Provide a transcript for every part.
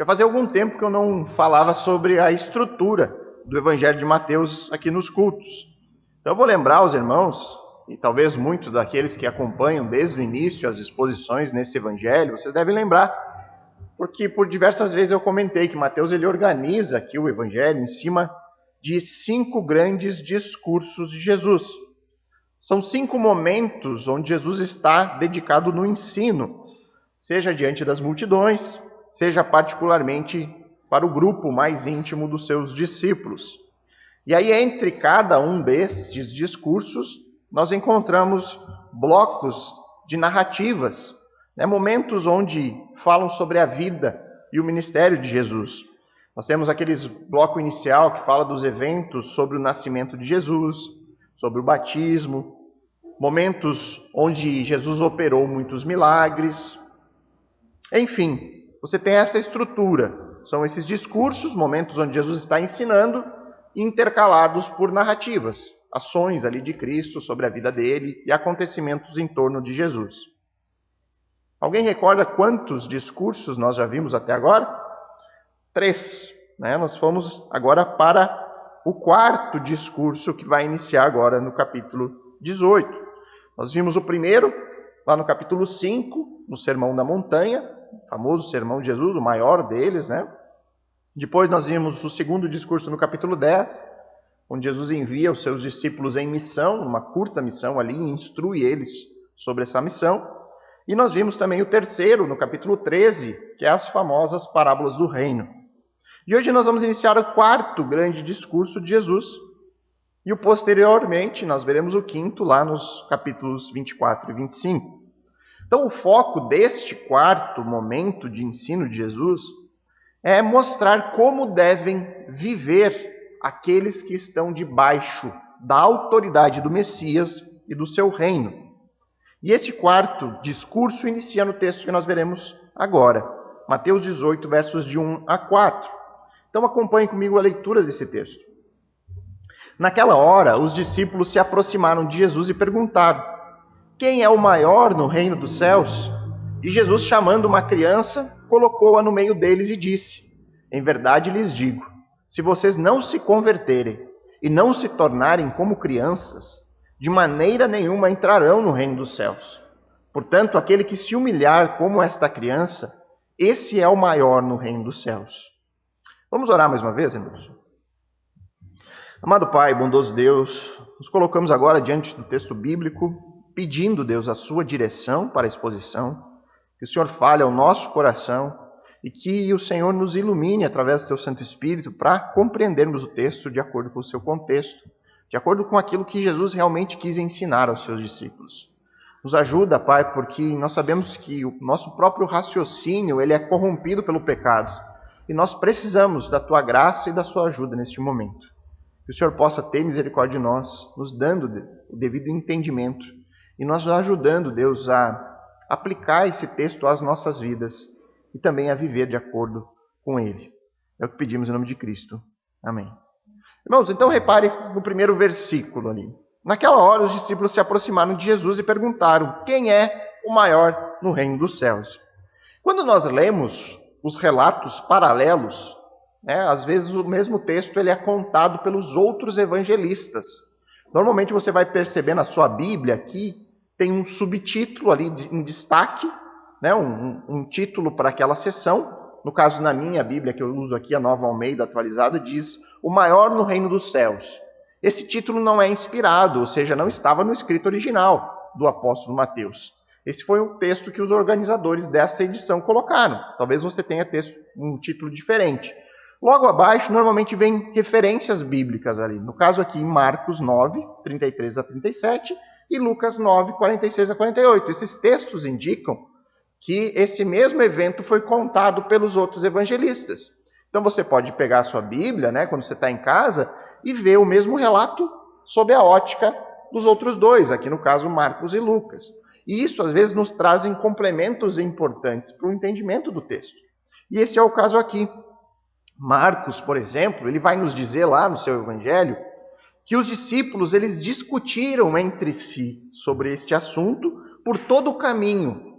Já fazia algum tempo que eu não falava sobre a estrutura do Evangelho de Mateus aqui nos cultos. Então eu vou lembrar aos irmãos, e talvez muitos daqueles que acompanham desde o início as exposições nesse Evangelho, vocês devem lembrar, porque por diversas vezes eu comentei que Mateus ele organiza aqui o Evangelho em cima de 5 grandes discursos de Jesus. São 5 momentos onde Jesus está dedicado no ensino, seja diante das multidões, seja particularmente para o grupo mais íntimo dos seus discípulos. E aí, entre cada um destes discursos, nós encontramos blocos de narrativas, momentos onde falam sobre a vida e o ministério de Jesus. Nós temos aquele bloco inicial que fala dos eventos sobre o nascimento de Jesus, sobre o batismo, momentos onde Jesus operou muitos milagres. Enfim, você tem essa estrutura. São esses discursos, momentos onde Jesus está ensinando, intercalados por narrativas, ações ali de Cristo sobre a vida dele e acontecimentos em torno de Jesus. Alguém recorda quantos discursos nós já vimos até agora? 3. Nós fomos agora para o 4º discurso que vai iniciar agora no capítulo 18. Nós vimos o primeiro lá no capítulo 5, no Sermão da Montanha, o famoso Sermão de Jesus, o maior deles, Depois nós vimos o 2º discurso no capítulo 10, onde Jesus envia os seus discípulos em missão, uma curta missão ali, e instrui eles sobre essa missão. E nós vimos também o 3º, no capítulo 13, que é as famosas parábolas do reino. E hoje nós vamos iniciar o 4º grande discurso de Jesus. E posteriormente nós veremos o 5º lá nos capítulos 24 e 25. Então o foco deste 4º momento de ensino de Jesus é mostrar como devem viver aqueles que estão debaixo da autoridade do Messias e do seu reino. E este 4º discurso inicia no texto que nós veremos agora, Mateus 18, versos de 1 a 4. Então acompanhe comigo a leitura desse texto. Naquela hora, os discípulos se aproximaram de Jesus e perguntaram: quem é o maior no reino dos céus? E Jesus, chamando uma criança, colocou-a no meio deles e disse: em verdade lhes digo, se vocês não se converterem e não se tornarem como crianças, de maneira nenhuma entrarão no reino dos céus. Portanto, aquele que se humilhar como esta criança, esse é o maior no reino dos céus. Vamos orar mais uma vez, irmãos? Amado Pai, bondoso Deus, nos colocamos agora diante do texto bíblico, pedindo, Deus, a sua direção para a exposição, que o Senhor fale ao nosso coração e que o Senhor nos ilumine através do teu Santo Espírito para compreendermos o texto de acordo com o seu contexto, de acordo com aquilo que Jesus realmente quis ensinar aos seus discípulos. Nos ajuda, Pai, porque nós sabemos que o nosso próprio raciocínio ele é corrompido pelo pecado e nós precisamos da tua graça e da sua ajuda neste momento. Que o Senhor possa ter misericórdia de nós, nos dando o devido entendimento e nos ajudando, Deus, a aplicar esse texto às nossas vidas e também a viver de acordo com ele. É o que pedimos em nome de Cristo. Amém. Irmãos, então repare no primeiro versículo ali. Naquela hora os discípulos se aproximaram de Jesus e perguntaram: quem é o maior no reino dos céus? Quando nós lemos os relatos paralelos, às vezes o mesmo texto ele é contado pelos outros evangelistas. Normalmente você vai perceber na sua Bíblia que tem um subtítulo ali em destaque, um título para aquela sessão. No caso, na minha Bíblia, que eu uso aqui, a Nova Almeida atualizada, diz o maior no reino dos céus. Esse título não é inspirado, ou seja, não estava no escrito original do apóstolo Mateus. Esse foi o texto que os organizadores dessa edição colocaram. Talvez você tenha um título diferente. Logo abaixo, normalmente vem referências bíblicas ali. No caso aqui, Marcos 9, 33 a 37 e Lucas 9, 46 a 48. Esses textos indicam que esse mesmo evento foi contado pelos outros evangelistas. Então você pode pegar a sua Bíblia, quando você está em casa, e ver o mesmo relato sob a ótica dos outros dois, aqui no caso Marcos e Lucas. E isso às vezes nos trazem complementos importantes para o entendimento do texto. E esse é o caso aqui. Marcos, por exemplo, ele vai nos dizer lá no seu evangelho que os discípulos eles discutiram entre si sobre este assunto por todo o caminho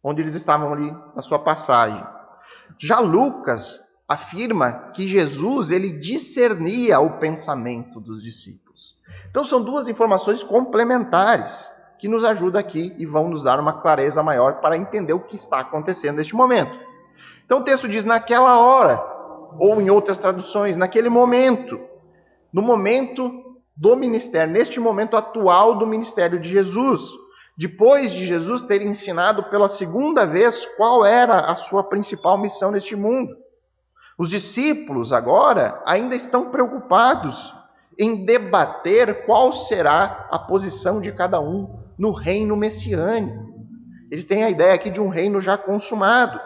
onde eles estavam ali na sua passagem. Já Lucas afirma que Jesus ele discernia o pensamento dos discípulos. Então são duas informações complementares que nos ajudam aqui e vão nos dar uma clareza maior para entender o que está acontecendo neste momento. Então o texto diz naquela hora, ou em outras traduções, naquele momento, no momento do ministério, neste momento atual do ministério de Jesus, depois de Jesus ter ensinado pela segunda vez qual era a sua principal missão neste mundo. Os discípulos agora ainda estão preocupados em debater qual será a posição de cada um no reino messiânico. Eles têm a ideia aqui de um reino já consumado.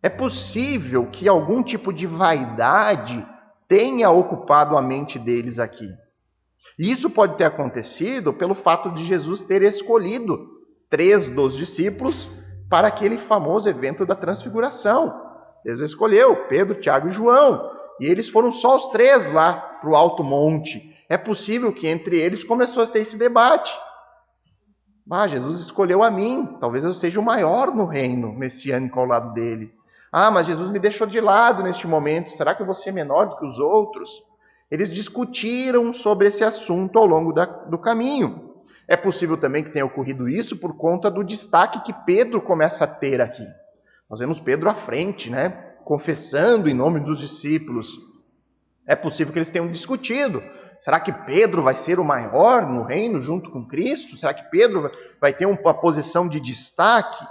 É possível que algum tipo de vaidade tenha ocupado a mente deles aqui. E isso pode ter acontecido pelo fato de Jesus ter escolhido 3 dos discípulos para aquele famoso evento da transfiguração. Jesus escolheu Pedro, Tiago e João. E eles foram só os 3 lá para o alto monte. É possível que entre eles começou a ter esse debate. Jesus escolheu a mim. Talvez eu seja o maior no reino messiânico ao lado dele. Mas Jesus me deixou de lado neste momento. Será que eu vou ser menor do que os outros? Eles discutiram sobre esse assunto ao longo do caminho. É possível também que tenha ocorrido isso por conta do destaque que Pedro começa a ter aqui. Nós vemos Pedro à frente, confessando em nome dos discípulos. É possível que eles tenham discutido. Será que Pedro vai ser o maior no reino junto com Cristo? Será que Pedro vai ter uma posição de destaque?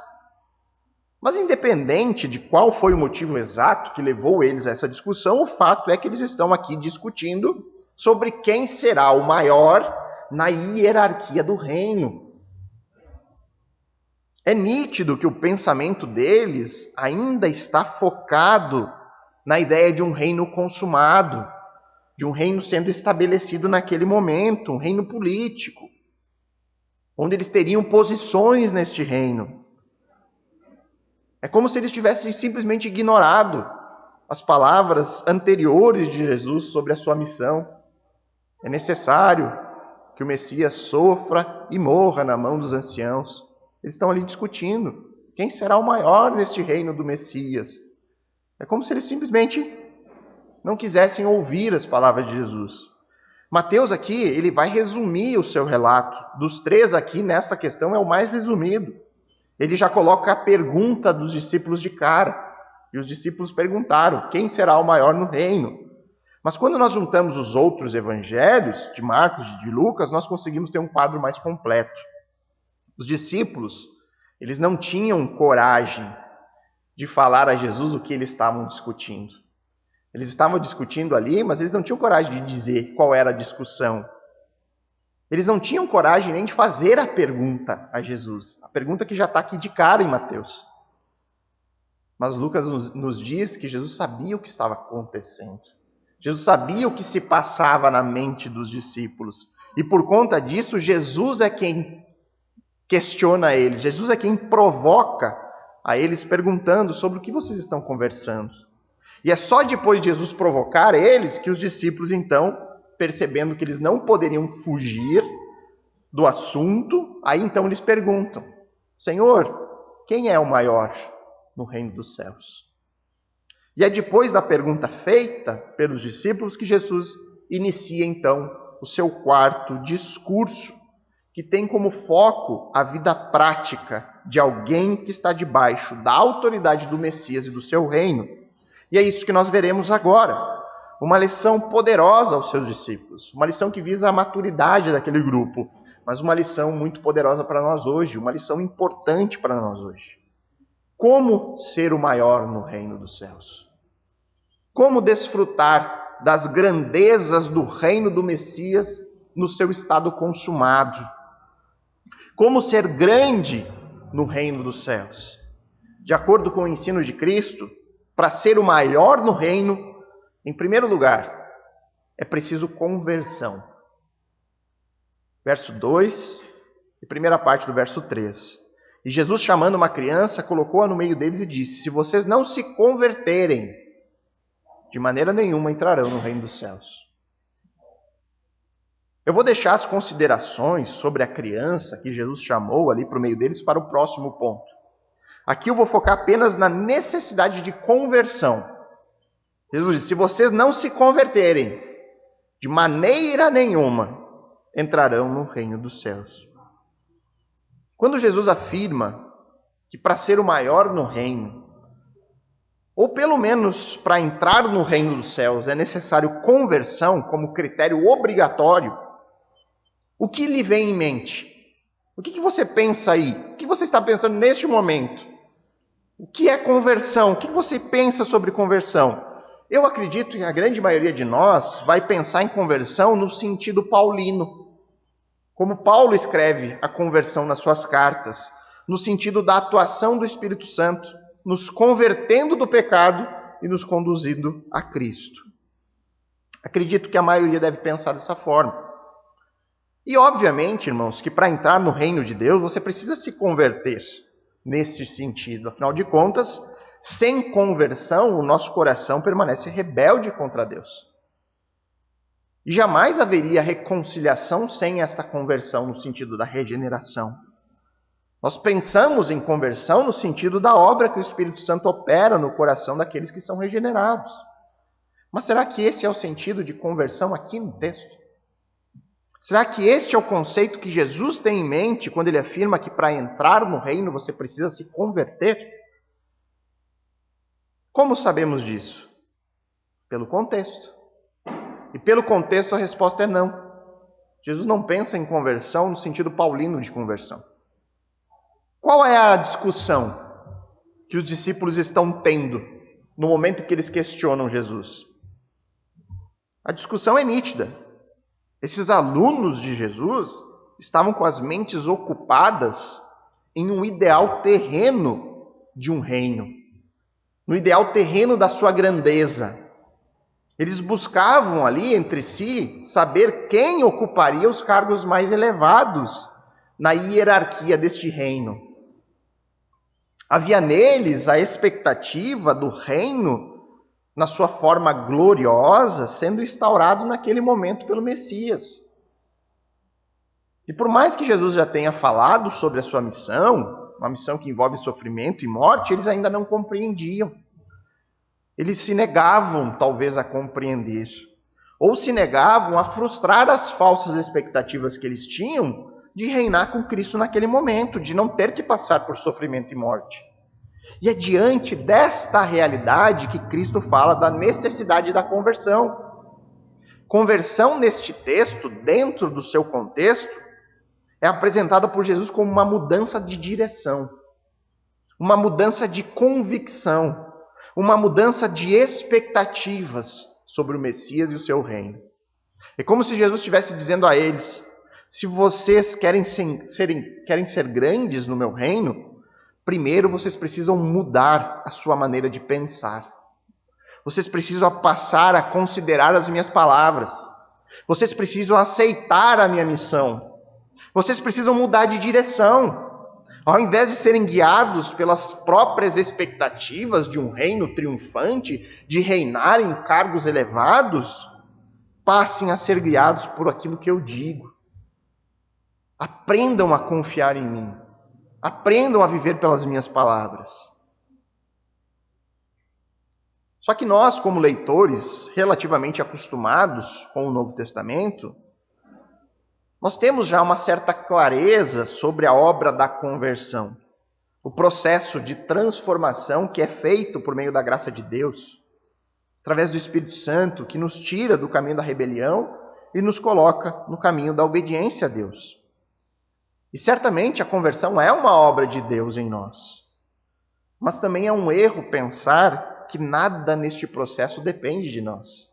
Mas independente de qual foi o motivo exato que levou eles a essa discussão, o fato é que eles estão aqui discutindo sobre quem será o maior na hierarquia do reino. É nítido que o pensamento deles ainda está focado na ideia de um reino consumado, de um reino sendo estabelecido naquele momento, um reino político, onde eles teriam posições neste reino. É como se eles tivessem simplesmente ignorado as palavras anteriores de Jesus sobre a sua missão. É necessário que o Messias sofra e morra na mão dos anciãos. Eles estão ali discutindo quem será o maior neste reino do Messias. É como se eles simplesmente não quisessem ouvir as palavras de Jesus. Mateus aqui, ele vai resumir o seu relato. Dos 3 aqui, nesta questão, é o mais resumido. Ele já coloca a pergunta dos discípulos de cara. E os discípulos perguntaram, quem será o maior no reino? Mas quando nós juntamos os outros evangelhos, de Marcos e de Lucas, nós conseguimos ter um quadro mais completo. Os discípulos, eles não tinham coragem de falar a Jesus o que eles estavam discutindo. Eles estavam discutindo ali, mas eles não tinham coragem de dizer qual era a discussão. Eles não tinham coragem nem de fazer a pergunta a Jesus. A pergunta que já está aqui de cara em Mateus. Mas Lucas nos diz que Jesus sabia o que estava acontecendo. Jesus sabia o que se passava na mente dos discípulos. E por conta disso, Jesus é quem questiona eles. Jesus é quem provoca a eles perguntando sobre o que vocês estão conversando. E é só depois de Jesus provocar eles que os discípulos, então, percebendo que eles não poderiam fugir do assunto, aí então eles perguntam, Senhor, quem é o maior no reino dos céus? E é depois da pergunta feita pelos discípulos que Jesus inicia então o seu 4º discurso, que tem como foco a vida prática de alguém que está debaixo da autoridade do Messias e do seu reino. E é isso que nós veremos agora. Uma lição poderosa aos seus discípulos. Uma lição que visa a maturidade daquele grupo. Mas uma lição muito poderosa para nós hoje. Uma lição importante para nós hoje. Como ser o maior no reino dos céus? Como desfrutar das grandezas do reino do Messias no seu estado consumado? Como ser grande no reino dos céus? De acordo com o ensino de Cristo, para ser o maior no reino, em primeiro lugar, é preciso conversão. Verso 2 e primeira parte do verso 3. E Jesus, chamando uma criança, colocou-a no meio deles e disse, se vocês não se converterem, de maneira nenhuma entrarão no reino dos céus. Eu vou deixar as considerações sobre a criança que Jesus chamou ali para o meio deles para o próximo ponto. Aqui eu vou focar apenas na necessidade de conversão. Jesus disse: se vocês não se converterem, de maneira nenhuma entrarão no reino dos céus. Quando Jesus afirma que para ser o maior no reino, ou pelo menos para entrar no reino dos céus, é necessário conversão como critério obrigatório, o que lhe vem em mente? O que você pensa aí? O que você está pensando neste momento? O que é conversão? O que você pensa sobre conversão? Eu acredito que a grande maioria de nós vai pensar em conversão no sentido paulino. Como Paulo escreve a conversão nas suas cartas, no sentido da atuação do Espírito Santo, nos convertendo do pecado e nos conduzindo a Cristo. Acredito que a maioria deve pensar dessa forma. E obviamente, irmãos, que para entrar no reino de Deus, você precisa se converter nesse sentido. Afinal de contas, sem conversão, o nosso coração permanece rebelde contra Deus. E jamais haveria reconciliação sem esta conversão no sentido da regeneração. Nós pensamos em conversão no sentido da obra que o Espírito Santo opera no coração daqueles que são regenerados. Mas será que esse é o sentido de conversão aqui no texto? Será que este é o conceito que Jesus tem em mente quando ele afirma que para entrar no reino você precisa se converter? Como sabemos disso? Pelo contexto. E pelo contexto a resposta é não. Jesus não pensa em conversão no sentido paulino de conversão. Qual é a discussão que os discípulos estão tendo no momento que eles questionam Jesus? A discussão é nítida. Esses alunos de Jesus estavam com as mentes ocupadas em um ideal terreno de um reino, no ideal terreno da sua grandeza. Eles buscavam ali entre si saber quem ocuparia os cargos mais elevados na hierarquia deste reino. Havia neles a expectativa do reino na sua forma gloriosa, sendo instaurado naquele momento pelo Messias. E por mais que Jesus já tenha falado sobre a sua missão, uma missão que envolve sofrimento e morte, eles ainda não compreendiam. Eles se negavam, talvez, a compreender. Ou se negavam a frustrar as falsas expectativas que eles tinham de reinar com Cristo naquele momento, de não ter que passar por sofrimento e morte. E é diante desta realidade que Cristo fala da necessidade da conversão. Conversão neste texto, dentro do seu contexto, é apresentada por Jesus como uma mudança de direção, uma mudança de convicção, uma mudança de expectativas sobre o Messias e o seu reino. É como se Jesus estivesse dizendo a eles: se vocês querem ser grandes no meu reino, primeiro vocês precisam mudar a sua maneira de pensar. Vocês precisam passar a considerar as minhas palavras. Vocês precisam aceitar a minha missão. Vocês precisam mudar de direção. Ao invés de serem guiados pelas próprias expectativas de um reino triunfante, de reinar em cargos elevados, passem a ser guiados por aquilo que eu digo. Aprendam a confiar em mim. Aprendam a viver pelas minhas palavras. Só que nós, como leitores relativamente acostumados com o Novo Testamento, nós temos já uma certa clareza sobre a obra da conversão, o processo de transformação que é feito por meio da graça de Deus, através do Espírito Santo, que nos tira do caminho da rebelião e nos coloca no caminho da obediência a Deus. E certamente a conversão é uma obra de Deus em nós. Mas também é um erro pensar que nada neste processo depende de nós.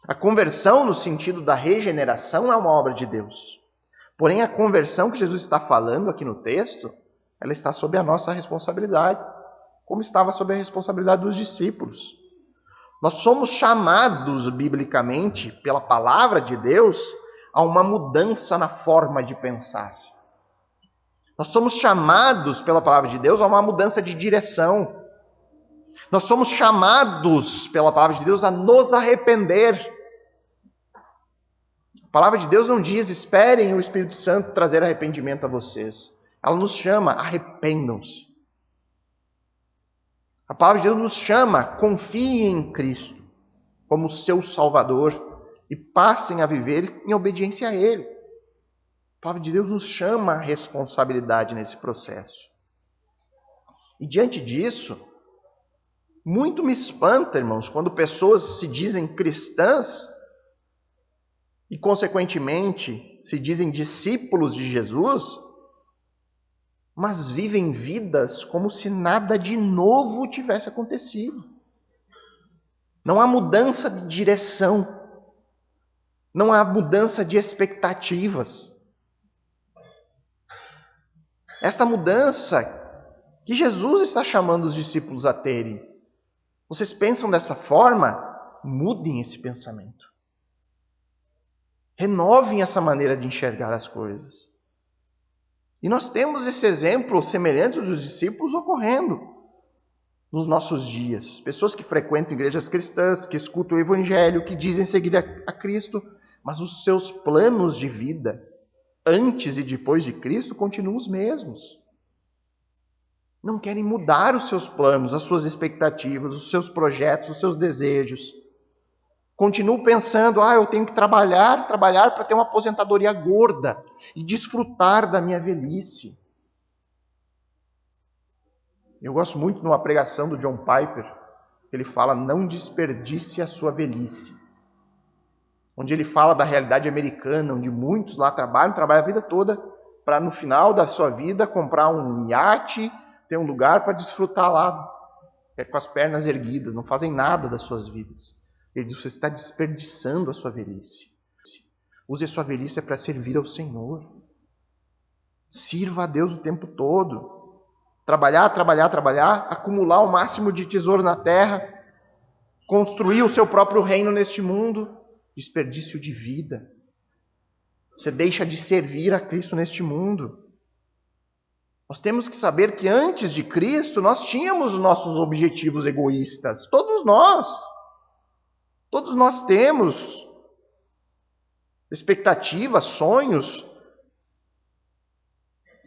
A conversão, no sentido da regeneração, é uma obra de Deus. Porém, a conversão que Jesus está falando aqui no texto, ela está sob a nossa responsabilidade, como estava sob a responsabilidade dos discípulos. Nós somos chamados, biblicamente, pela palavra de Deus, a uma mudança na forma de pensar. Nós somos chamados pela palavra de Deus a uma mudança de direção. Nós somos chamados pela palavra de Deus a nos arrepender. A palavra de Deus não diz: esperem o Espírito Santo trazer arrependimento a vocês. Ela nos chama: arrependam-se. A palavra de Deus nos chama, confiem em Cristo como seu Salvador e passem a viver em obediência a Ele. A palavra de Deus nos chama a responsabilidade nesse processo. E diante disso, muito me espanta, irmãos, quando pessoas se dizem cristãs e, consequentemente, se dizem discípulos de Jesus, mas vivem vidas como se nada de novo tivesse acontecido. Não há mudança de direção. Não há mudança de expectativas. Esta mudança que Jesus está chamando os discípulos a terem. Vocês pensam dessa forma? Mudem esse pensamento. Renovem essa maneira de enxergar as coisas. E nós temos esse exemplo semelhante dos discípulos ocorrendo nos nossos dias. Pessoas que frequentam igrejas cristãs, que escutam o Evangelho, que dizem seguir a Cristo, mas os seus planos de vida, antes e depois de Cristo, continuam os mesmos. Não querem mudar os seus planos, as suas expectativas, os seus projetos, os seus desejos. Continuam pensando, eu tenho que trabalhar para ter uma aposentadoria gorda e desfrutar da minha velhice. Eu gosto muito de uma pregação do John Piper, ele fala, não desperdice a sua velhice. Onde ele fala da realidade americana, onde muitos lá trabalham a vida toda, para no final da sua vida comprar um iate, ter um lugar para desfrutar lá, com as pernas erguidas, não fazem nada das suas vidas. Ele diz, você está desperdiçando a sua velhice. Use a sua velhice para servir ao Senhor. Sirva a Deus o tempo todo. Trabalhar, acumular o máximo de tesouro na terra, construir o seu próprio reino neste mundo. Desperdício de vida. Você deixa de servir a Cristo neste mundo. Nós temos que saber que antes de Cristo nós tínhamos os nossos objetivos egoístas. Todos nós. Todos nós temos expectativas, sonhos.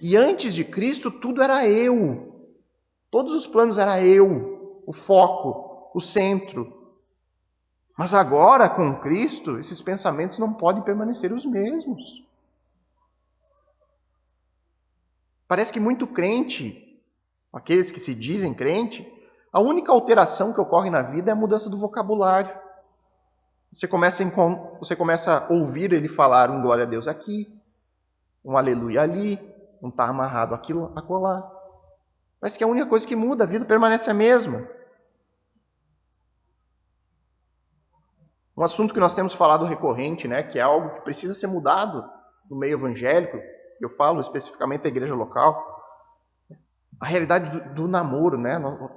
E antes de Cristo tudo era eu. Todos os planos era eu, o foco, o centro. Mas agora, com Cristo, esses pensamentos não podem permanecer os mesmos. Parece que muito crente, aqueles que se dizem crente, a única alteração que ocorre na vida é a mudança do vocabulário. Você começa a ouvir ele falar um glória a Deus aqui, um aleluia ali, um tá amarrado aqui, acolá. Parece que a única coisa que muda, a vida permanece a mesma. Um assunto que nós temos falado recorrente, que é algo que precisa ser mudado no meio evangélico, eu falo especificamente da igreja local, a realidade do namoro,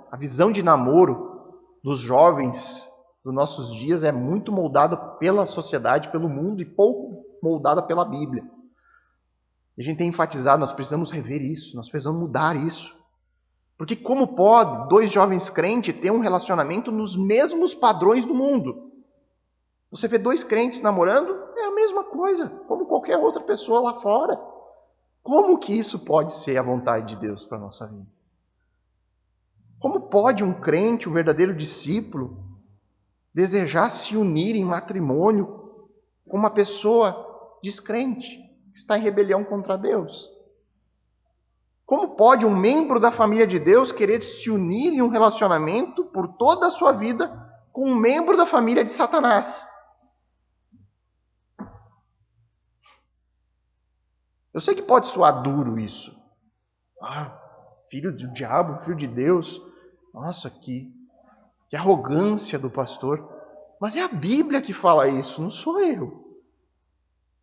a visão de namoro dos jovens dos nossos dias é muito moldada pela sociedade, pelo mundo e pouco moldada pela Bíblia. E a gente tem enfatizado, nós precisamos rever isso, nós precisamos mudar isso. Porque como pode dois jovens crentes ter um relacionamento nos mesmos padrões do mundo? Você vê dois crentes namorando, é a mesma coisa, como qualquer outra pessoa lá fora. Como que isso pode ser a vontade de Deus para a nossa vida? Como pode um crente, um verdadeiro discípulo, desejar se unir em matrimônio com uma pessoa descrente, que está em rebelião contra Deus? Como pode um membro da família de Deus querer se unir em um relacionamento por toda a sua vida com um membro da família de Satanás? Eu sei que pode soar duro isso. Filho do diabo, filho de Deus. Nossa, que arrogância do pastor. Mas é a Bíblia que fala isso, não sou eu.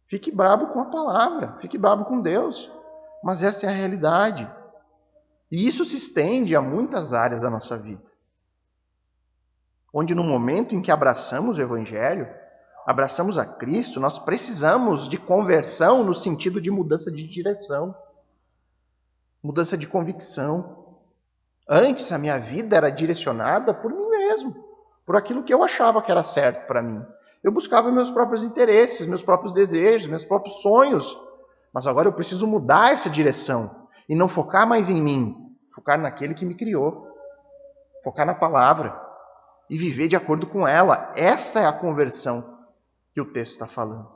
Fique bravo com a palavra, fique bravo com Deus. Mas essa é a realidade. E isso se estende a muitas áreas da nossa vida. Onde no momento em que abraçamos o Evangelho, abraçamos a Cristo, nós precisamos de conversão no sentido de mudança de direção, mudança de convicção. Antes a minha vida era direcionada por mim mesmo, por aquilo que eu achava que era certo para mim. Eu buscava meus próprios interesses, meus próprios desejos, meus próprios sonhos. Mas agora eu preciso mudar essa direção e não focar mais em mim, focar naquele que me criou. focar na palavra e viver de acordo com ela. Essa é a conversão que o texto está falando.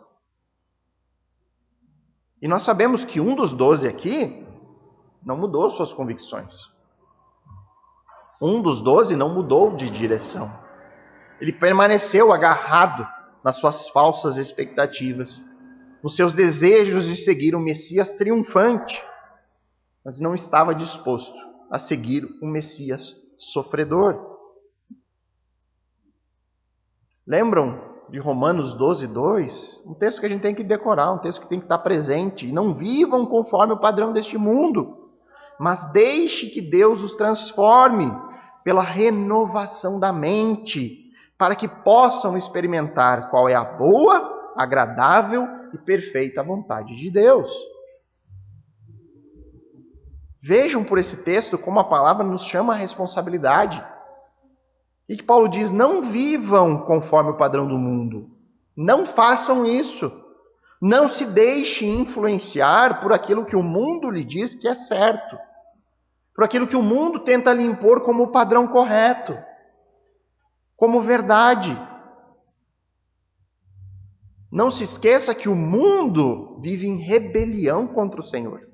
E nós sabemos que um dos 12 aqui não mudou suas convicções. Um dos 12 não mudou de direção. Ele permaneceu agarrado nas suas falsas expectativas, nos seus desejos de seguir o Messias triunfante, mas não estava disposto a seguir o Messias sofredor. Lembram de Romanos 12:2? Um texto que a gente tem que decorar, um texto que tem que estar presente. E não vivam conforme o padrão deste mundo, mas deixe que Deus os transforme pela renovação da mente, para que possam experimentar qual é a boa, agradável e perfeita vontade de Deus. Vejam por esse texto como a palavra nos chama a responsabilidade. E que Paulo diz: não vivam conforme o padrão do mundo. Não façam isso. Não se deixe influenciar por aquilo que o mundo lhe diz que é certo. Por aquilo que o mundo tenta lhe impor como o padrão correto, como verdade. Não se esqueça que o mundo vive em rebelião contra o Senhor.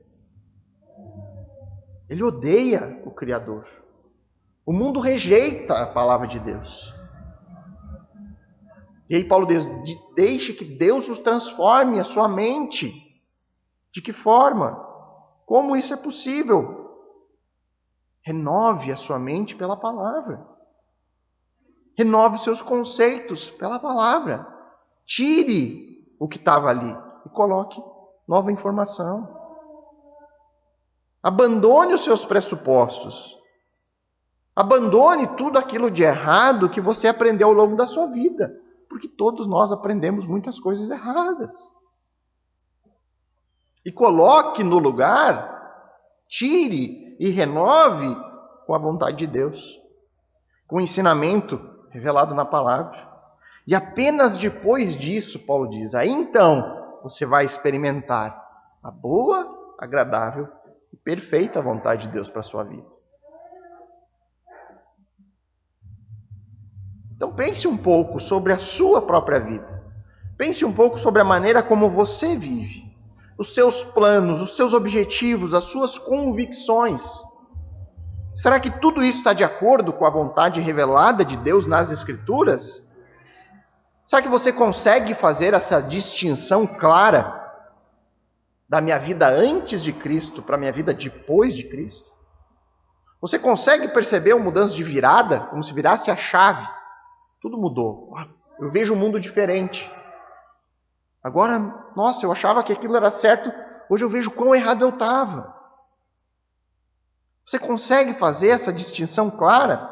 Ele odeia o Criador. O mundo rejeita a palavra de Deus. E aí Paulo diz: deixe que Deus os transforme a sua mente. De que forma? Como isso é possível? Renove a sua mente pela palavra. Renove os seus conceitos pela palavra. Tire o que estava ali e coloque nova informação. Abandone os seus pressupostos. Abandone tudo aquilo de errado que você aprendeu ao longo da sua vida. Porque todos nós aprendemos muitas coisas erradas. E coloque no lugar, tire e renove com a vontade de Deus. Com o ensinamento revelado na palavra. E apenas depois disso, Paulo diz, aí então você vai experimentar a boa, agradável e perfeita vontade de Deus para a sua vida. Então pense um pouco sobre a sua própria vida. Pense um pouco sobre a maneira como você vive. Os seus planos, os seus objetivos, as suas convicções. Será que tudo isso está de acordo com a vontade revelada de Deus nas Escrituras? Será que você consegue fazer essa distinção clara da minha vida antes de Cristo para a minha vida depois de Cristo? Você consegue perceber uma mudança de virada, como se virasse a chave? Tudo mudou. Eu vejo um mundo diferente. Agora, nossa, eu achava que aquilo era certo, hoje eu vejo quão errado eu estava. Você consegue fazer essa distinção clara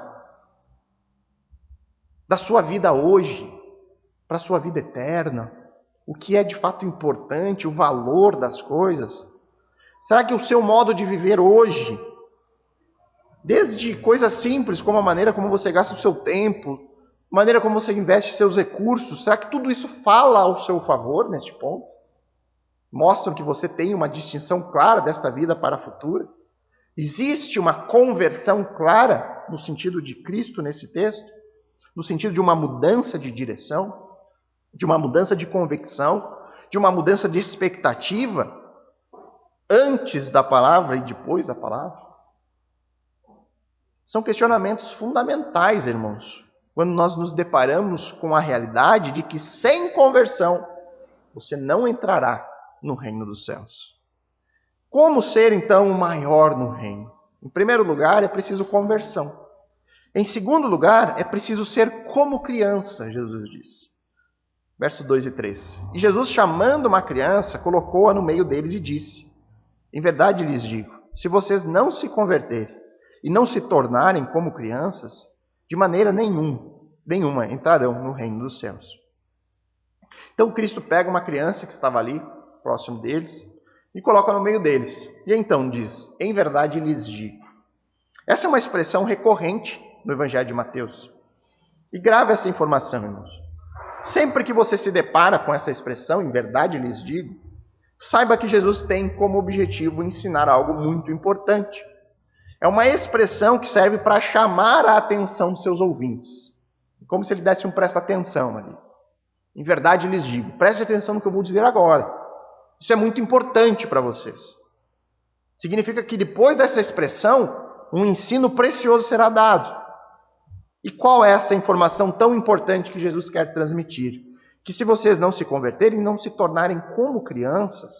da sua vida hoje para a sua vida eterna? O que é de fato importante, o valor das coisas? Será que o seu modo de viver hoje, desde coisas simples como a maneira como você gasta o seu tempo, a maneira como você investe seus recursos, será que tudo isso fala ao seu favor neste ponto? Mostram que você tem uma distinção clara desta vida para a futura? Existe uma conversão clara no sentido de Cristo nesse texto? No sentido de uma mudança de direção? De uma mudança de convicção? De uma mudança de expectativa? Antes da palavra e depois da palavra? São questionamentos fundamentais, irmãos, quando nós nos deparamos com a realidade de que sem conversão você não entrará no reino dos céus. Como ser, então, o maior no reino? Em primeiro lugar, é preciso conversão. Em segundo lugar, é preciso ser como criança, Jesus disse. Verso 2 e 3. E Jesus, chamando uma criança, colocou-a no meio deles e disse: em verdade lhes digo, se vocês não se converterem e não se tornarem como crianças, de maneira nenhuma entrarão no reino dos céus. Então Cristo pega uma criança que estava ali, próximo deles, e coloca no meio deles. E então diz: em verdade lhes digo. Essa é uma expressão recorrente no Evangelho de Mateus. E grave essa informação, irmãos. Sempre que você se depara com essa expressão, em verdade lhes digo, saiba que Jesus tem como objetivo ensinar algo muito importante. É uma expressão que serve para chamar a atenção dos seus ouvintes. Como se ele desse um presta atenção ali. Em verdade, lhes digo, preste atenção no que eu vou dizer agora. Isso é muito importante para vocês. Significa que depois dessa expressão, um ensino precioso será dado. E qual é essa informação tão importante que Jesus quer transmitir? Que se vocês não se converterem, não se tornarem como crianças,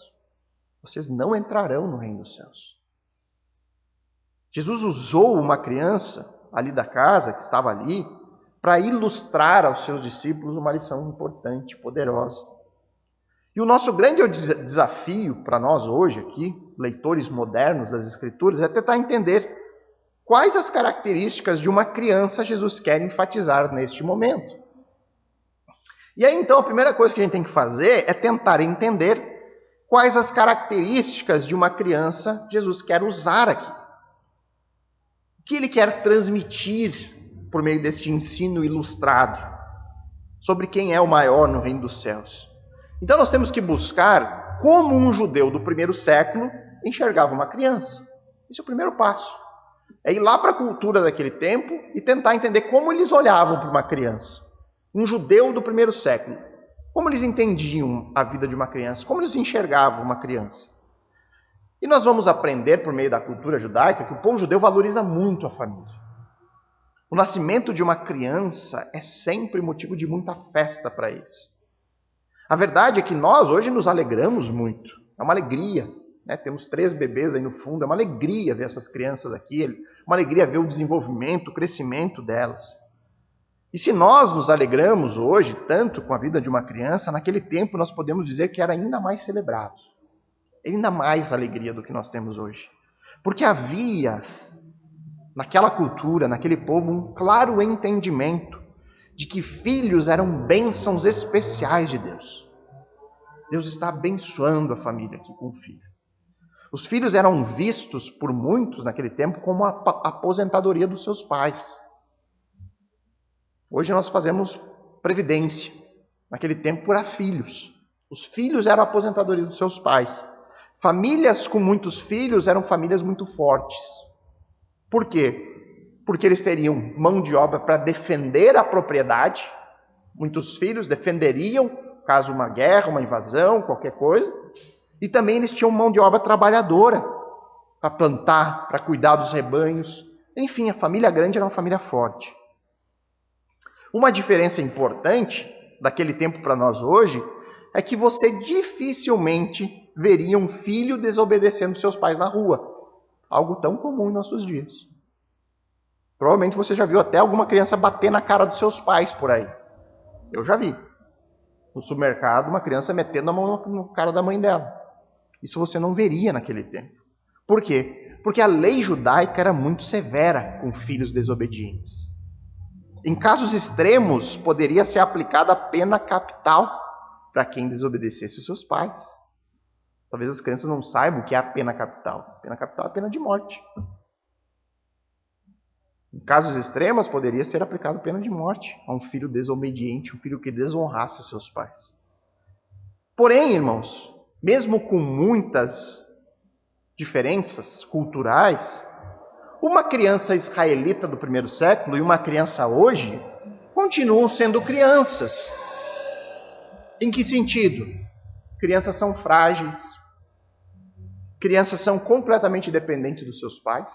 vocês não entrarão no reino dos céus. Jesus usou uma criança ali da casa, que estava ali, para ilustrar aos seus discípulos uma lição importante, poderosa. E o nosso grande desafio para nós hoje aqui, leitores modernos das Escrituras, é tentar entender quais as características de uma criança Jesus quer enfatizar neste momento. E aí então a primeira coisa que a gente tem que fazer é tentar entender quais as características de uma criança Jesus quer usar aqui. O que ele quer transmitir por meio deste ensino ilustrado sobre quem é o maior no reino dos céus. Então nós temos que buscar como um judeu do primeiro século enxergava uma criança. Esse é o primeiro passo. É ir lá para a cultura daquele tempo e tentar entender como eles olhavam para uma criança. Um judeu do primeiro século. Como eles entendiam a vida de uma criança, como eles enxergavam uma criança. E nós vamos aprender por meio da cultura judaica que o povo judeu valoriza muito a família. O nascimento de uma criança é sempre motivo de muita festa para eles. A verdade é que nós hoje nos alegramos muito. É uma alegria. Né? Temos 3 bebês aí no fundo. É uma alegria ver essas crianças aqui. É uma alegria ver o desenvolvimento, o crescimento delas. E se nós nos alegramos hoje tanto com a vida de uma criança, naquele tempo nós podemos dizer que era ainda mais celebrado. Ainda mais alegria do que nós temos hoje. Porque havia naquela cultura, naquele povo, um claro entendimento de que filhos eram bênçãos especiais de Deus. Deus está abençoando a família aqui com o filho. Os filhos eram vistos por muitos naquele tempo como a aposentadoria dos seus pais. Hoje nós fazemos previdência. Naquele tempo era filhos. Os filhos eram a aposentadoria dos seus pais. Famílias com muitos filhos eram famílias muito fortes. Por quê? Porque eles teriam mão de obra para defender a propriedade. Muitos filhos defenderiam, caso uma guerra, uma invasão, qualquer coisa. E também eles tinham mão de obra trabalhadora para plantar, para cuidar dos rebanhos. Enfim, a família grande era uma família forte. Uma diferença importante daquele tempo para nós hoje é que você dificilmente veria um filho desobedecendo seus pais na rua. Algo tão comum em nossos dias. Provavelmente você já viu até alguma criança bater na cara dos seus pais por aí. Eu já vi. No supermercado, uma criança metendo a mão no cara da mãe dela. Isso você não veria naquele tempo. Por quê? Porque a lei judaica era muito severa com filhos desobedientes. Em casos extremos, poderia ser aplicada a pena capital para quem desobedecesse os seus pais. Talvez as crianças não saibam o que é a pena capital. A pena capital é a pena de morte. Em casos extremos, poderia ser aplicada a pena de morte a um filho desobediente, um filho que desonrasse os seus pais. Porém, irmãos, mesmo com muitas diferenças culturais, uma criança israelita do primeiro século e uma criança hoje continuam sendo crianças. Em que sentido? Crianças são frágeis. Crianças são completamente dependentes dos seus pais.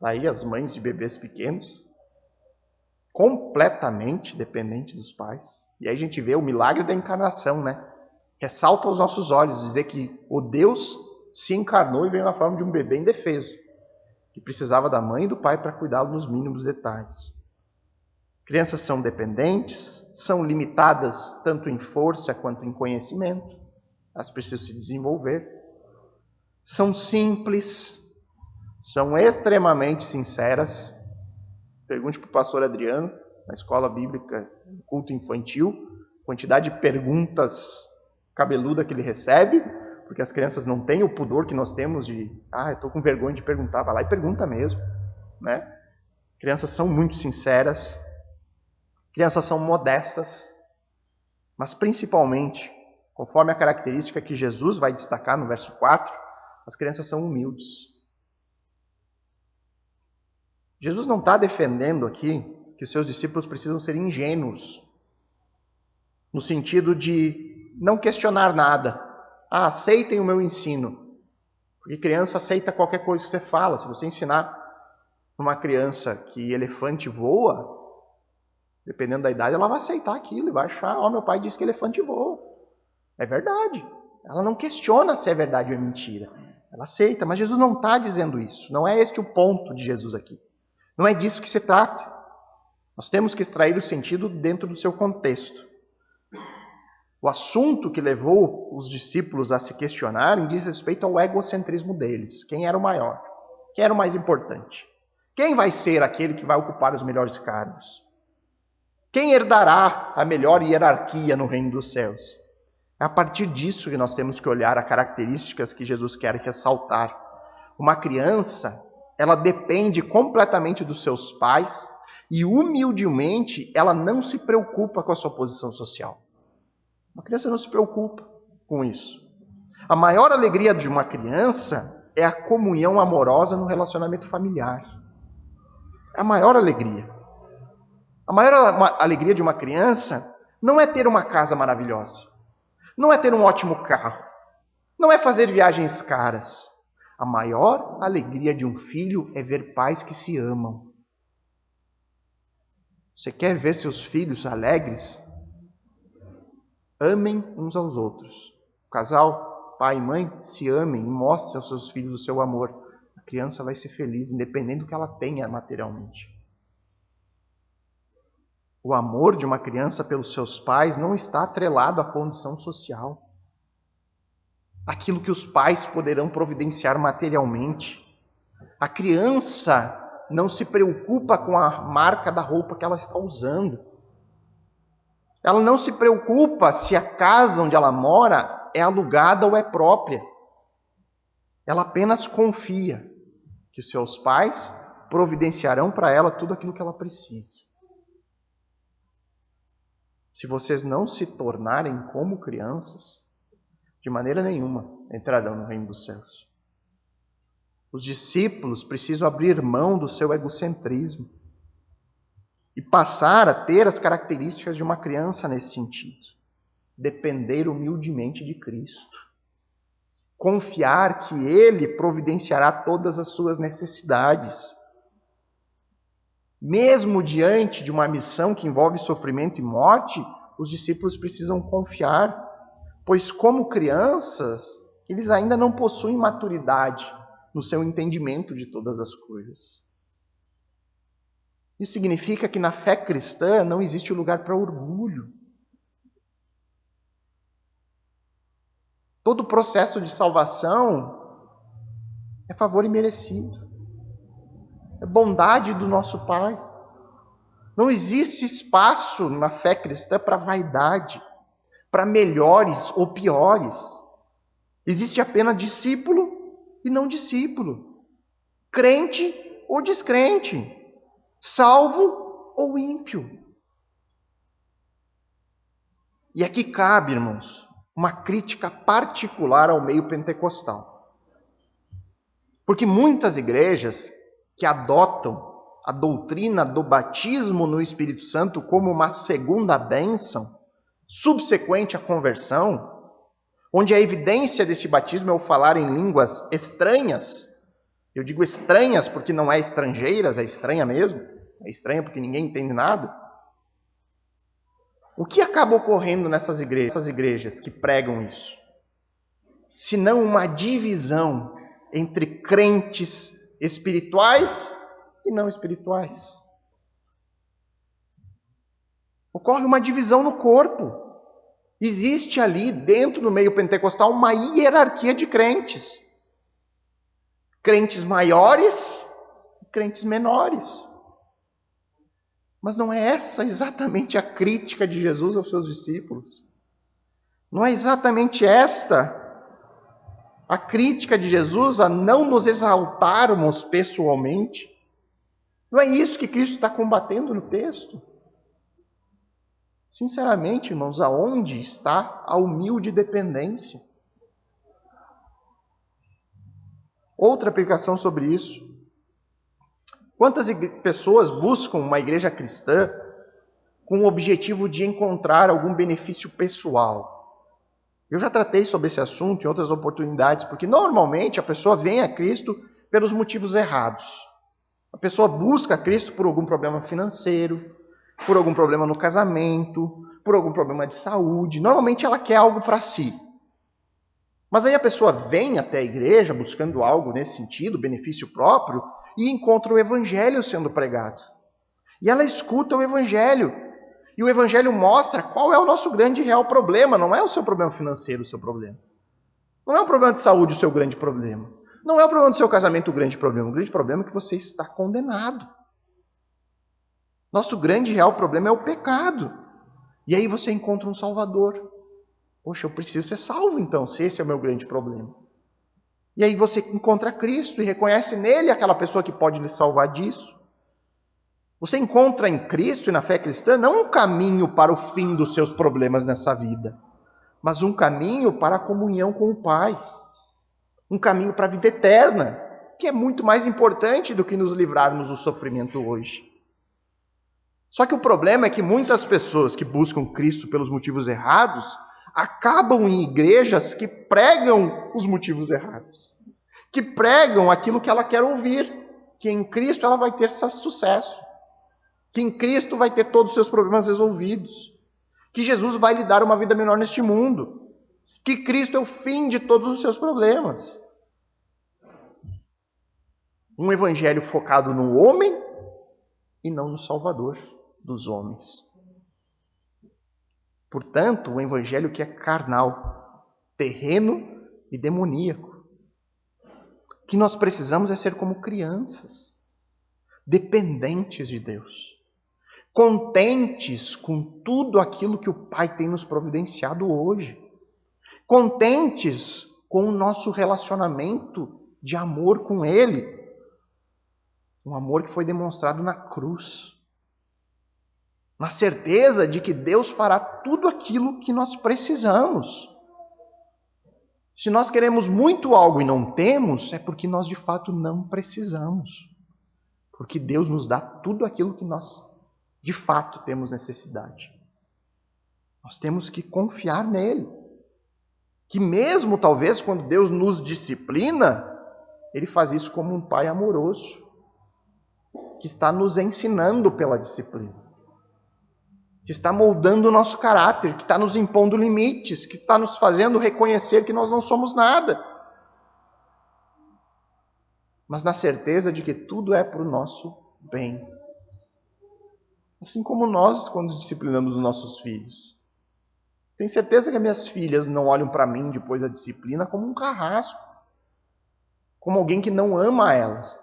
Aí as mães de bebês pequenos, completamente dependentes dos pais. E aí a gente vê o milagre da encarnação, né? Ressalta aos nossos olhos dizer que o Deus se encarnou e veio na forma de um bebê indefeso, que precisava da mãe e do pai para cuidá-lo nos mínimos detalhes. Crianças são dependentes, são limitadas tanto em força quanto em conhecimento. Elas precisam se desenvolver. São simples, são extremamente sinceras. Pergunte para o pastor Adriano, na escola bíblica, culto infantil, quantidade de perguntas cabeluda que ele recebe, porque as crianças não têm o pudor que nós temos de, eu estou com vergonha de perguntar, vai lá e pergunta mesmo, né? Crianças são muito sinceras, crianças são modestas, mas principalmente, conforme a característica que Jesus vai destacar no verso 4, as crianças são humildes. Jesus não está defendendo aqui que os seus discípulos precisam ser ingênuos, no sentido de não questionar nada. Aceitem o meu ensino. Porque criança aceita qualquer coisa que você fala. Se você ensinar uma criança que elefante voa, dependendo da idade, ela vai aceitar aquilo e vai achar, meu pai disse que elefante voa. É verdade. Ela não questiona se é verdade ou é mentira. Ela aceita, mas Jesus não está dizendo isso. Não é este o ponto de Jesus aqui. Não é disso que se trata. Nós temos que extrair o sentido dentro do seu contexto. O assunto que levou os discípulos a se questionarem diz respeito ao egocentrismo deles. Quem era o maior? Quem era o mais importante? Quem vai ser aquele que vai ocupar os melhores cargos? Quem herdará a melhor hierarquia no reino dos céus? É a partir disso que nós temos que olhar as características que Jesus quer ressaltar. Uma criança, ela depende completamente dos seus pais e humildemente ela não se preocupa com a sua posição social. Uma criança não se preocupa com isso. A maior alegria de uma criança é a comunhão amorosa no relacionamento familiar. É a maior alegria. A maior alegria de uma criança não é ter uma casa maravilhosa. Não é ter um ótimo carro. Não é fazer viagens caras. A maior alegria de um filho é ver pais que se amam. Você quer ver seus filhos alegres? Amem uns aos outros. O casal, pai e mãe, se amem e mostrem aos seus filhos o seu amor. A criança vai ser feliz, independente do que ela tenha materialmente. O amor de uma criança pelos seus pais não está atrelado à condição social. Aquilo que os pais poderão providenciar materialmente. A criança não se preocupa com a marca da roupa que ela está usando. Ela não se preocupa se a casa onde ela mora é alugada ou é própria. Ela apenas confia que os seus pais providenciarão para ela tudo aquilo que ela precisa. Se vocês não se tornarem como crianças, de maneira nenhuma entrarão no reino dos céus. Os discípulos precisam abrir mão do seu egocentrismo e passar a ter as características de uma criança nesse sentido. Depender humildemente de Cristo. Confiar que Ele providenciará todas as suas necessidades. Mesmo diante de uma missão que envolve sofrimento e morte, os discípulos precisam confiar, pois como crianças, eles ainda não possuem maturidade no seu entendimento de todas as coisas. Isso significa que na fé cristã não existe lugar para orgulho. Todo o processo de salvação é favor imerecido. É bondade do nosso Pai. Não existe espaço na fé cristã para vaidade, para melhores ou piores. Existe apenas discípulo e não discípulo. Crente ou descrente. Salvo ou ímpio. E aqui cabe, irmãos, uma crítica particular ao meio pentecostal. Porque muitas igrejas que adotam a doutrina do batismo no Espírito Santo como uma segunda bênção, subsequente à conversão, onde a evidência desse batismo é o falar em línguas estranhas. Eu digo estranhas porque não é estrangeiras, é estranha mesmo. É estranha porque ninguém entende nada. O que acaba ocorrendo nessas igrejas que pregam isso? Se não uma divisão entre crentes espirituais e não espirituais. Ocorre uma divisão no corpo. Existe ali, dentro do meio pentecostal, uma hierarquia de crentes. Crentes maiores e crentes menores. Mas não é essa exatamente a crítica de Jesus aos seus discípulos. Não é exatamente esta a crítica de Jesus a não nos exaltarmos pessoalmente. Não é isso que Cristo está combatendo no texto. Sinceramente, irmãos, aonde está a humilde dependência? Outra aplicação sobre isso. Quantas pessoas buscam uma igreja cristã com o objetivo de encontrar algum benefício pessoal? Eu já tratei sobre esse assunto em outras oportunidades, porque normalmente a pessoa vem a Cristo pelos motivos errados. A pessoa busca Cristo por algum problema financeiro, por algum problema no casamento, por algum problema de saúde. Normalmente ela quer algo para si. Mas aí a pessoa vem até a igreja buscando algo nesse sentido, benefício próprio, e encontra o evangelho sendo pregado. E ela escuta o evangelho. E o evangelho mostra qual é o nosso grande e real problema. Não é o seu problema financeiro o seu problema. Não é o problema de saúde o seu grande problema. Não é o problema do seu casamento o grande problema. O grande problema é que você está condenado. Nosso grande e real problema é o pecado. E aí você encontra um Salvador. Poxa, eu preciso ser salvo então, se esse é o meu grande problema. E aí você encontra Cristo e reconhece nele aquela pessoa que pode lhe salvar disso. Você encontra em Cristo e na fé cristã não um caminho para o fim dos seus problemas nessa vida, mas um caminho para a comunhão com o Pai. Um caminho para a vida eterna, que é muito mais importante do que nos livrarmos do sofrimento hoje. Só que o problema é que muitas pessoas que buscam Cristo pelos motivos errados acabam em igrejas que pregam os motivos errados, que pregam aquilo que ela quer ouvir, que em Cristo ela vai ter sucesso, que em Cristo vai ter todos os seus problemas resolvidos, que Jesus vai lhe dar uma vida melhor neste mundo, que Cristo é o fim de todos os seus problemas. Um evangelho focado no homem e não no Salvador dos homens. Portanto, um evangelho que é carnal, terreno e demoníaco. O que nós precisamos é ser como crianças, dependentes de Deus, contentes com tudo aquilo que o Pai tem nos providenciado hoje, contentes com o nosso relacionamento de amor com Ele, um amor que foi demonstrado na cruz, na certeza de que Deus fará tudo aquilo que nós precisamos. Se nós queremos muito algo e não temos, é porque nós de fato não precisamos. Porque Deus nos dá tudo aquilo que nós de fato temos necessidade. Nós temos que confiar nele. Que mesmo talvez quando Deus nos disciplina, Ele faz isso como um pai amoroso, que está nos ensinando pela disciplina, que está moldando o nosso caráter, que está nos impondo limites, que está nos fazendo reconhecer que nós não somos nada. Mas na certeza de que tudo é para o nosso bem. Assim como nós, quando disciplinamos os nossos filhos. Tenho certeza que as minhas filhas não olham para mim depois da disciplina como um carrasco, como alguém que não ama elas.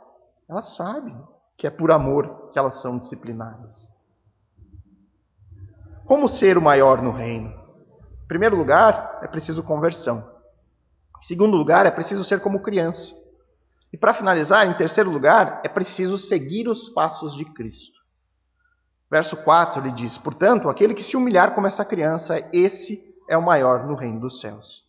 Elas sabem que é por amor que elas são disciplinadas. Como ser o maior no reino? Em primeiro lugar, é preciso conversão. Em segundo lugar, é preciso ser como criança. E para finalizar, em terceiro lugar, é preciso seguir os passos de Cristo. Verso 4, ele diz: portanto, aquele que se humilhar como essa criança, esse é o maior no reino dos céus.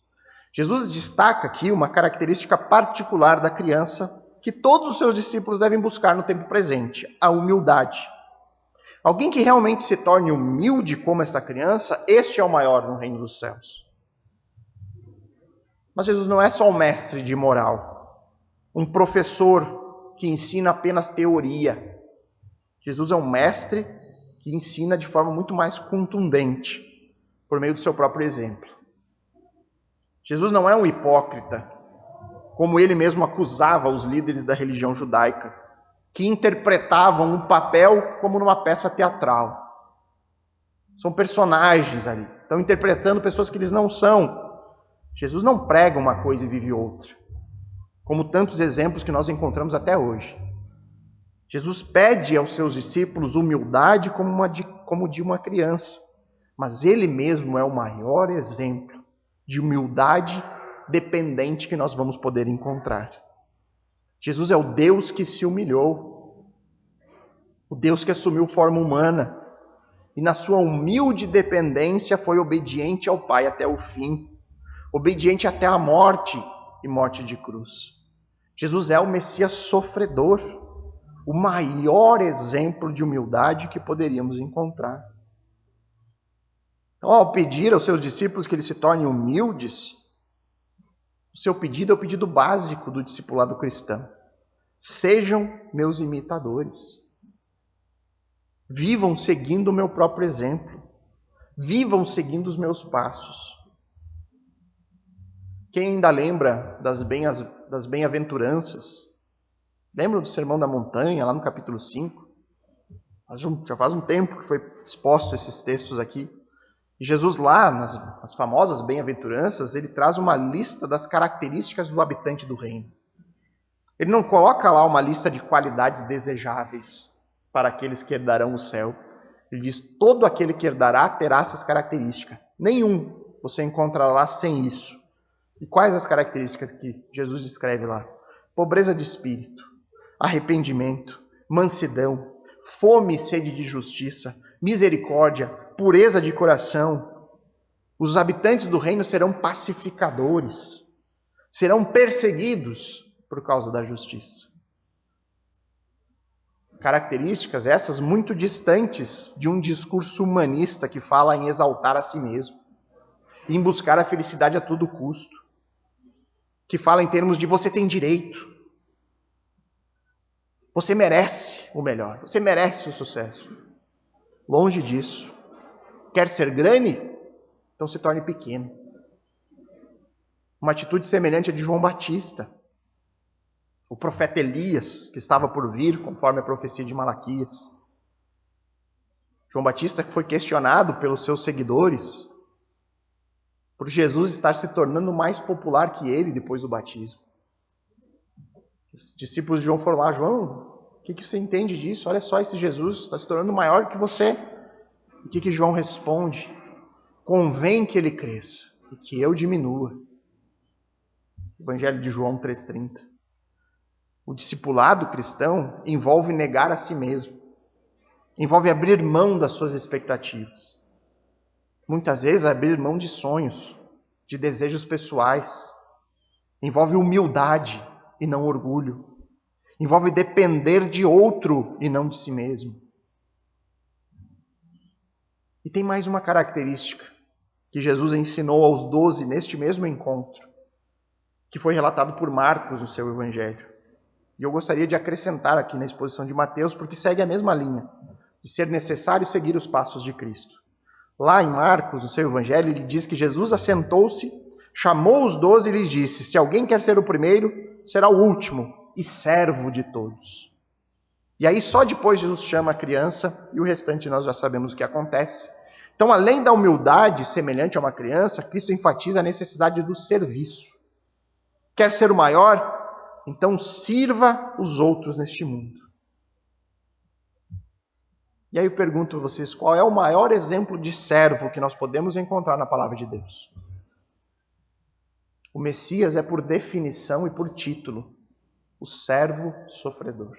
Jesus destaca aqui uma característica particular da criança que todos os seus discípulos devem buscar no tempo presente: a humildade. Alguém que realmente se torne humilde como esta criança, este é o maior no reino dos céus. Mas Jesus não é só um mestre de moral, um professor que ensina apenas teoria. Jesus é um mestre que ensina de forma muito mais contundente, por meio do seu próprio exemplo. Jesus não é um hipócrita, como ele mesmo acusava os líderes da religião judaica, que interpretavam um papel como numa peça teatral. São personagens ali, estão interpretando pessoas que eles não são. Jesus não prega uma coisa e vive outra, como tantos exemplos que nós encontramos até hoje. Jesus pede aos seus discípulos humildade como de uma criança, mas ele mesmo é o maior exemplo de humildade dependente que nós vamos poder encontrar. Jesus é o Deus que se humilhou, o Deus que assumiu forma humana e na sua humilde dependência foi obediente ao Pai até o fim, obediente até a morte e morte de cruz. Jesus é o Messias sofredor, o maior exemplo de humildade que poderíamos encontrar. Então, ao pedir aos seus discípulos que eles se tornem humildes, o seu pedido é o pedido básico do discipulado cristão. Sejam meus imitadores. Vivam seguindo o meu próprio exemplo. Vivam seguindo os meus passos. Quem ainda lembra das bem-aventuranças? Lembram do Sermão da Montanha, lá no capítulo 5? Já faz um tempo que foi exposto esses textos aqui. E Jesus lá, nas famosas bem-aventuranças, ele traz uma lista das características do habitante do reino. Ele não coloca lá uma lista de qualidades desejáveis para aqueles que herdarão o céu. Ele diz, todo aquele que herdará terá essas características. Nenhum você encontra lá sem isso. E quais as características que Jesus descreve lá? Pobreza de espírito, arrependimento, mansidão, fome e sede de justiça, misericórdia, pureza de coração. Os habitantes do reino serão pacificadores, serão perseguidos por causa da justiça. Características essas muito distantes de um discurso humanista que fala em exaltar a si mesmo, em buscar a felicidade a todo custo, que fala em termos de você tem direito, você merece o melhor, você merece o sucesso. Longe disso. Quer ser grande? Então se torne pequeno. Uma atitude semelhante à de João Batista, o profeta Elias, que estava por vir, conforme a profecia de Malaquias. João Batista foi questionado pelos seus seguidores por Jesus estar se tornando mais popular que ele depois do batismo. Os discípulos de João foram lá, João, o que você entende disso? Olha só, esse Jesus está se tornando maior que você. O que João responde? Convém que ele cresça e que eu diminua. Evangelho de João 3,30. O discipulado cristão envolve negar a si mesmo. Envolve abrir mão das suas expectativas. Muitas vezes abrir mão de sonhos, de desejos pessoais. Envolve humildade e não orgulho. Envolve depender de outro e não de si mesmo. E tem mais uma característica que Jesus ensinou aos 12 neste mesmo encontro, que foi relatado por Marcos no seu Evangelho. E eu gostaria de acrescentar aqui na exposição de Mateus, porque segue a mesma linha, de ser necessário seguir os passos de Cristo. Lá em Marcos, no seu Evangelho, ele diz que Jesus assentou-se, chamou os 12 e lhes disse, se alguém quer ser o primeiro, será o último e servo de todos. E aí só depois Jesus chama a criança e o restante nós já sabemos o que acontece. Então, além da humildade semelhante a uma criança, Cristo enfatiza a necessidade do serviço. Quer ser o maior? Então sirva os outros neste mundo. E aí eu pergunto a vocês, qual é o maior exemplo de servo que nós podemos encontrar na palavra de Deus? O Messias é por definição e por título, o servo sofredor.